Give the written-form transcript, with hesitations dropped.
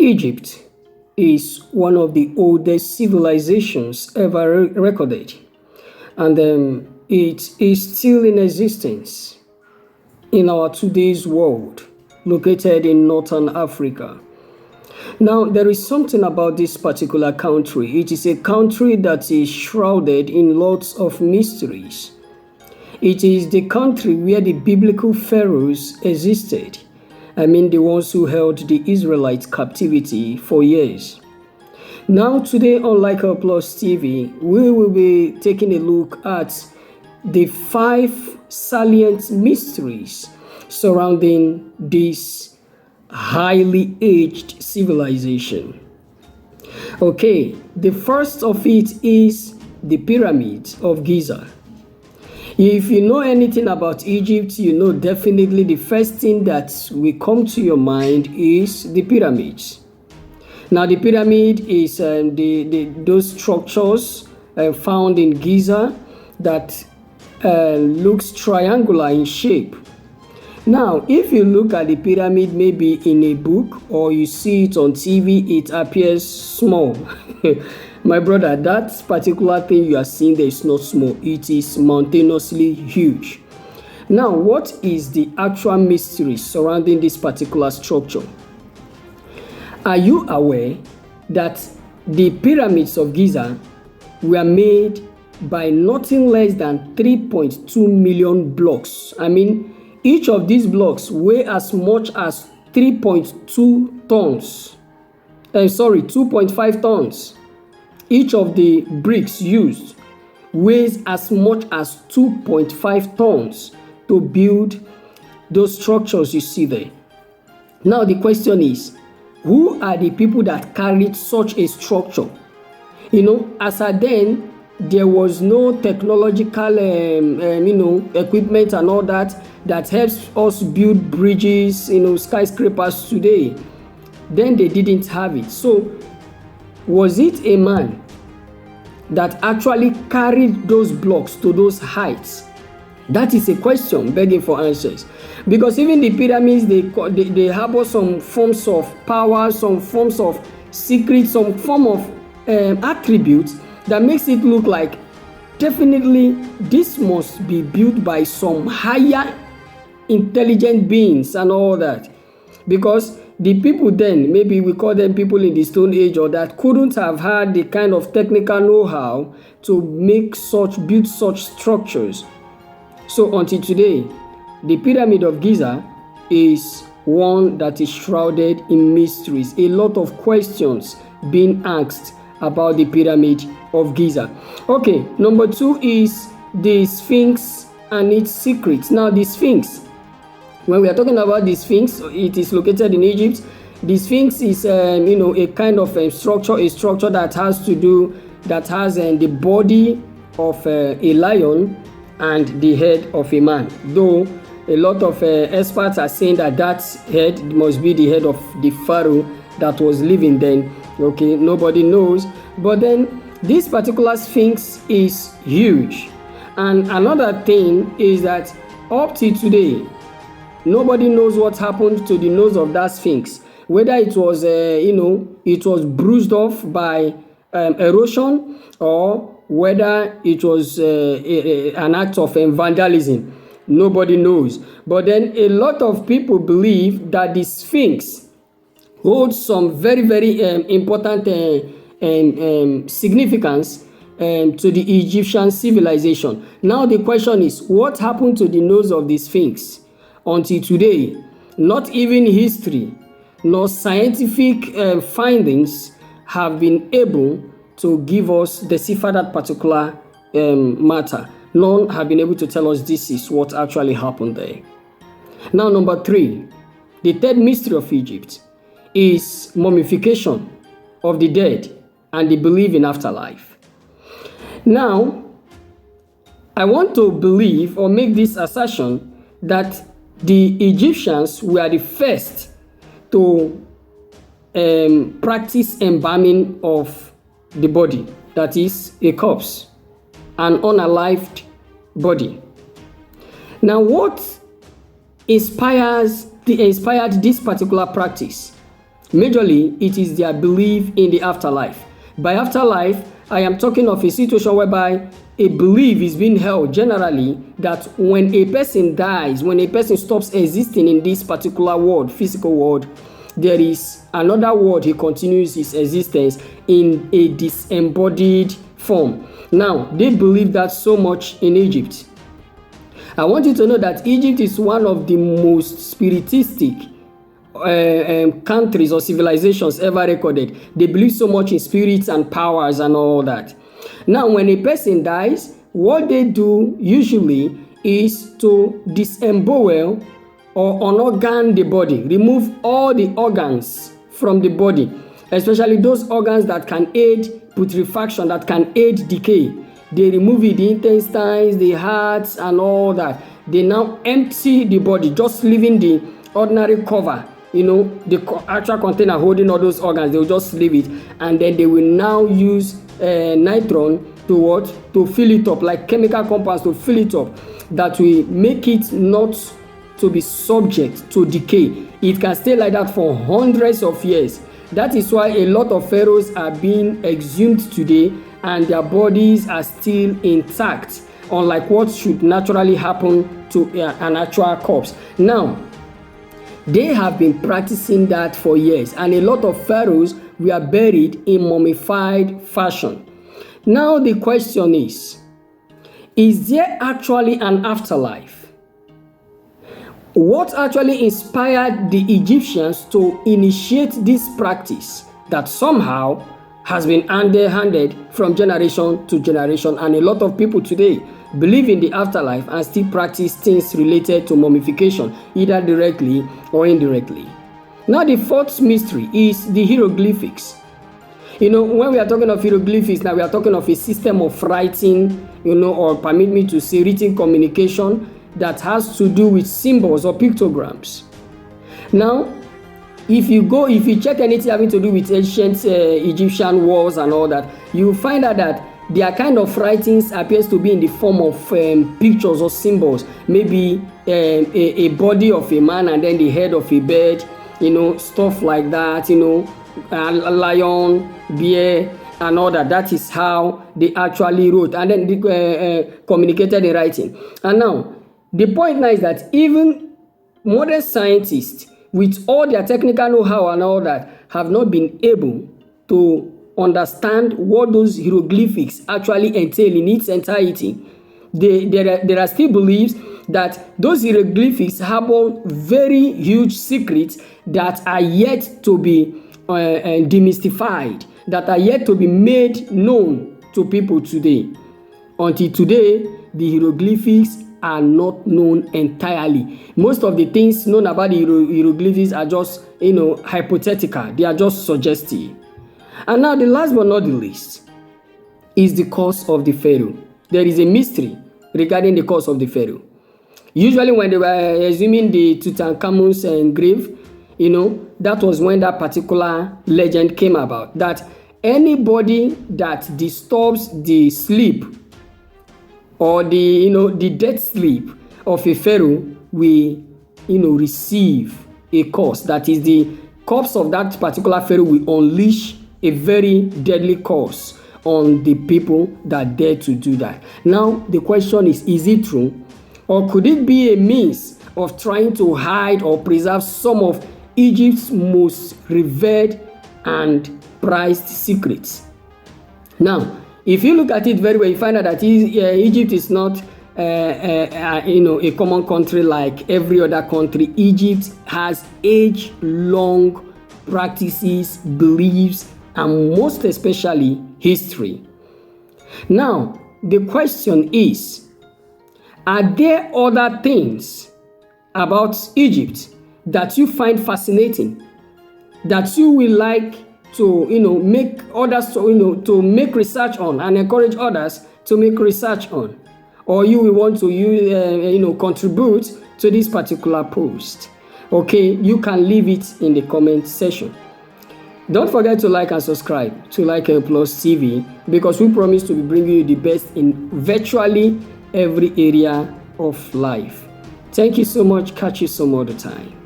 Egypt is one of the oldest civilizations ever recorded, and it is still in existence in our today's world, located in northern Africa. Now, there is something about this particular country. It is a country that is shrouded in lots of mysteries. It is the country where the biblical pharaohs existed. I mean, the ones who held the Israelites captivity for years. Now, today on Like Our Plus TV, we will be taking a look at the 5 salient mysteries surrounding this highly aged civilization. Okay, the first of it is the Pyramid of Giza. If you know anything about Egypt, you know definitely the first thing that will come to your mind is the pyramids. Now, the pyramid is those structures found in Giza that looks triangular in shape. Now, if you look at the pyramid maybe in a book or you see it on TV, it appears small. My brother, that particular thing you are seeing there is not small. It is mountainously huge. Now, what is the actual mystery surrounding this particular structure? Are you aware that the pyramids of Giza were made by nothing less than 3.2 million blocks? I mean, each of these blocks weigh as much as 3.2 tons. 2.5 tons. Each of the bricks used weighs as much as 2.5 tons to build those structures you see there. Now the question is, who are the people that carried such a structure? You know, as at then, there was no technological, equipment and all that helps us build bridges, skyscrapers today. Then they didn't have it. So, was it a man that actually carried those blocks to those heights? That is a question begging for answers. Because even the pyramids, they harbor some forms of power, some forms of secret, some form of attributes that makes it look like definitely this must be built by some higher intelligent beings and all that. Because the people then, maybe we call them people in the Stone Age or that, couldn't have had the kind of technical know-how to build such structures. So until today, the Pyramid of Giza is one that is shrouded in mysteries. A lot of questions being asked about the Pyramid of Giza. Okay, number 2 is the Sphinx and its secrets. Now, the Sphinx, when we are talking about the Sphinx, it is located in Egypt. The Sphinx is, a kind of a structure that has the body of a lion and the head of a man. Though a lot of experts are saying that head must be the head of the Pharaoh that was living then. Okay, nobody knows. But then this particular Sphinx is huge. And another thing is that up to today, nobody knows what happened to the nose of that Sphinx. Whether it was, it was bruised off by erosion, or whether it was an act of vandalism. Nobody knows. But then a lot of people believe that the Sphinx holds some very, very important significance to the Egyptian civilization. Now the question is, what happened to the nose of the Sphinx? Until today, not even history nor scientific findings have been able to give us, decipher that particular matter. None have been able to tell us this is what actually happened there. Now, number 3, the third mystery of Egypt is mummification of the dead and the belief in afterlife. Now, I want to believe or make this assertion that the Egyptians were the first to practice embalming of the body, that is, a corpse, an unalived body. Now, what inspired this particular practice? Majorly, it is their belief in the afterlife. By afterlife, I am talking of a situation whereby a belief is being held generally that when a person dies, when a person stops existing in this particular world, physical world, there is another world he continues his existence in a disembodied form. Now, they believe that so much in Egypt. I want you to know that Egypt is one of the most spiritistic countries or civilizations ever recorded. They believe so much in spirits and powers and all that. Now, when a person dies, what they do usually is to disembowel or unorgan the body, remove all the organs from the body, especially those organs that can aid putrefaction, that can aid decay. They remove it, the intestines, the hearts, and all that. They now empty the body, just leaving the ordinary cover, the actual container holding all those organs. They will just leave it, and then they will now use nitron to fill it up, like chemical compounds to fill it up, that will make it not to be subject to decay. It can stay like that for hundreds of years. That is why a lot of pharaohs are being exhumed today and their bodies are still intact, unlike what should naturally happen to an actual corpse. Now, they have been practicing that for years, and a lot of pharaohs were buried in mummified fashion. Now the question is there actually an afterlife? What actually inspired the Egyptians to initiate this practice that somehow has been handed from generation to generation, and a lot of people today believe in the afterlife and still practice things related to mummification, either directly or indirectly. Now the fourth mystery is the hieroglyphics. When we are talking of hieroglyphics, now we are talking of a system of writing, or permit me to say written communication that has to do with symbols or pictograms. Now, if you check anything having to do with ancient Egyptian walls and all that, you will find out that their kind of writings appears to be in the form of pictures or symbols. Maybe a body of a man and then the head of a bird, stuff like that, a lion, bear, and all that. That is how they actually wrote, and then they communicated in writing. And now, the point now is that even modern scientists, with all their technical know-how and all that, have not been able to understand what those hieroglyphics actually entail in its entirety. There are still beliefs that those hieroglyphics harbor very huge secrets that are yet to be demystified, that are yet to be made known to people today. Until today, the hieroglyphics are not known entirely. Most of the things known about the hieroglyphics are just, hypothetical. They are just suggestive. And now the last but not the least is the cause of the Pharaoh. There is a mystery regarding the cause of the Pharaoh. Usually when they were exhuming the Tutankhamun's grave, that was when that particular legend came about, that anybody that disturbs the sleep or the death sleep of a pharaoh will, receive a curse. That is, the corpse of that particular pharaoh will unleash a very deadly curse on the people that dare to do that. Now, the question is it true? Or could it be a means of trying to hide or preserve some of Egypt's most revered and prized secrets? Now, if you look at it very well, you find out that Egypt is not a common country like every other country. Egypt has age-long practices, beliefs, and most especially history. Now, the question is, are there other things about Egypt that you find fascinating, that you will like to make others to make research on and encourage others to make research on, or you will want to contribute to this particular post? Okay, you can leave it in the comment section. Don't forget to like and subscribe to Like Plus TV, because we promise to be bringing you the best in virtually every area of life. Thank you so much. Catch you some other time.